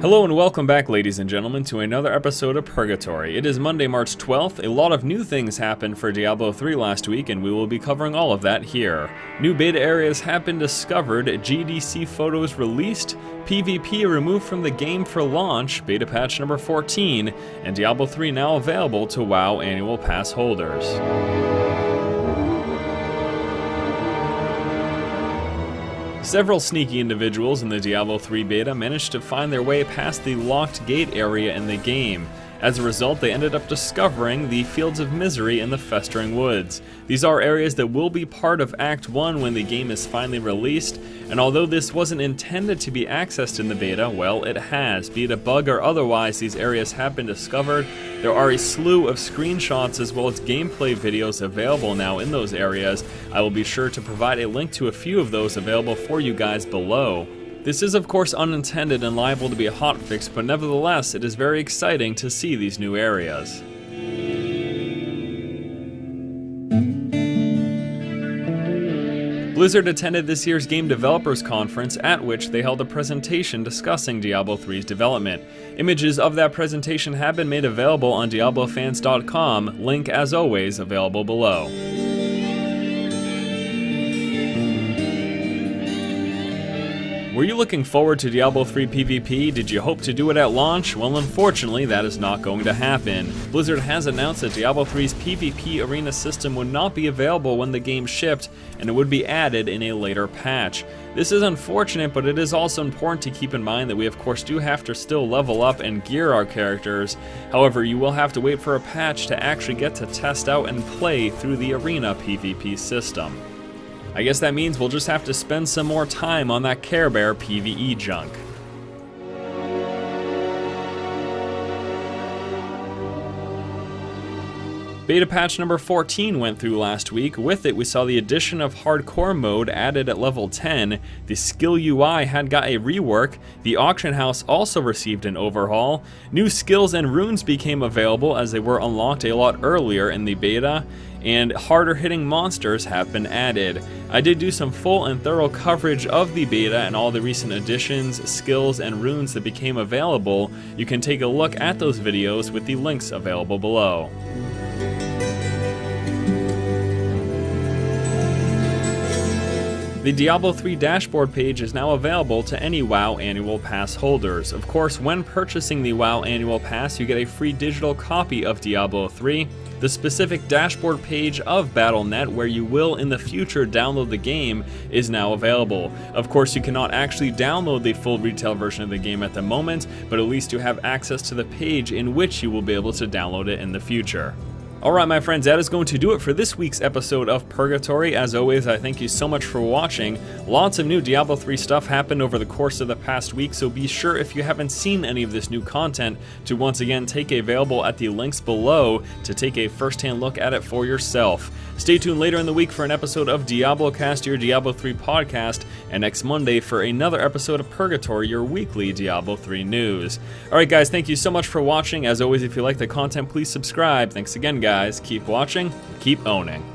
Hello and welcome back, ladies and gentlemen, to another episode of Purgatory. It is Monday, March 12th. A lot of new things happened for Diablo 3 last week, and we will be covering all of that here. New beta areas have been discovered, GDC photos released, PvP removed from the game for launch, beta patch number 14, and Diablo 3 now available to WoW Annual Pass holders. Several sneaky individuals in the Diablo 3 beta managed to find their way past the locked gate area in the game. As a result, they ended up discovering the Fields of Misery in the Festering Woods. These are areas that will be part of Act 1 when the game is finally released, and although this wasn't intended to be accessed in the beta, well, it has. Be it a bug or otherwise, these areas have been discovered. There are a slew of screenshots as well as gameplay videos available now in those areas. I will be sure to provide a link to a few of those available for you guys below. This is of course unintended and liable to be a hotfix, but nevertheless it is very exciting to see these new areas. Blizzard attended this year's Game Developers Conference, at which they held a presentation discussing Diablo 3's development. Images of that presentation have been made available on DiabloFans.com, link as always available below. Were you looking forward to Diablo 3 PvP? Did you hope to do it at launch? Well, unfortunately, that is not going to happen. Blizzard has announced that Diablo 3's PvP arena system would not be available when the game shipped, and it would be added in a later patch. This is unfortunate, but it is also important to keep in mind that we of course do have to still level up and gear our characters. However, you will have to wait for a patch to actually get to test out and play through the arena PvP system. I guess that means we'll just have to spend some more time on that Care Bear PvE junk. Beta patch number 14 went through last week. With it, we saw the addition of hardcore mode added at level 10, the skill UI had got a rework, the auction house also received an overhaul, new skills and runes became available as they were unlocked a lot earlier in the beta, and harder hitting monsters have been added. I did do some full and thorough coverage of the beta and all the recent additions, skills, and runes that became available. You can take a look at those videos with the links available below. The Diablo 3 dashboard page is now available to any WoW Annual Pass holders. Of course, when purchasing the WoW Annual Pass, you get a free digital copy of Diablo 3. The specific dashboard page of Battle.net, where you will in the future download the game, is now available. Of course, you cannot actually download the full retail version of the game at the moment, but at least you have access to the page in which you will be able to download it in the future. Alright my friends, that is going to do it for this week's episode of Purgatory. As always, I thank you so much for watching. Lots of new Diablo 3 stuff happened over the course of the past week, so be sure if you haven't seen any of this new content to once again take available at the links below to take a first-hand look at it for yourself. Stay tuned later in the week for an episode of DiabloCast, your Diablo 3 podcast, and next Monday for another episode of Purgatory, your weekly Diablo 3 news. Alright guys, thank you so much for watching. As always, if you like the content, please subscribe. Thanks again guys. Keep watching, keep owning.